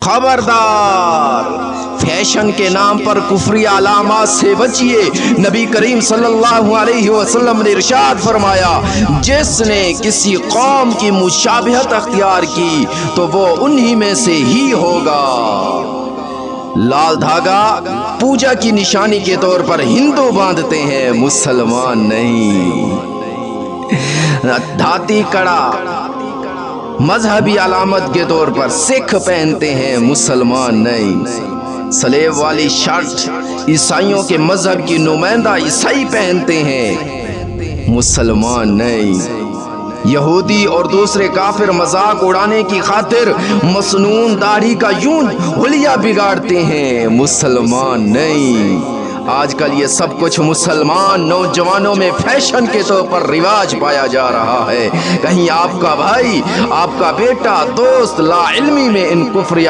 خبردار، فیشن کے نام پر کفری علامات سے بچیے۔ نبی کریم صلی اللہ علیہ وسلم نے ارشاد فرمایا، جس نے کسی قوم کی مشابہت اختیار کی تو وہ انہی میں سے ہی ہوگا۔ لال دھاگا پوجا کی نشانی کے طور پر ہندو باندھتے ہیں، مسلمان نہیں۔ دھاتی کڑا مذہبی علامت کے طور پر سکھ پہنتے ہیں، مسلمان نہیں۔ سلیب والی شرٹ عیسائیوں کے مذہب کی نمائندہ عیسائی پہنتے ہیں، مسلمان نہیں۔ یہودی اور دوسرے کافر مذاق اڑانے کی خاطر مسنون داڑھی کا یوں حلیہ بگاڑتے ہیں، مسلمان نہیں۔ آج کل یہ سب کچھ مسلمان نوجوانوں میں فیشن کے طور پر رواج پایا جا رہا ہے۔ کہیں آپ کا بھائی، آپ کا بیٹا، دوست لا علمی میں ان کفری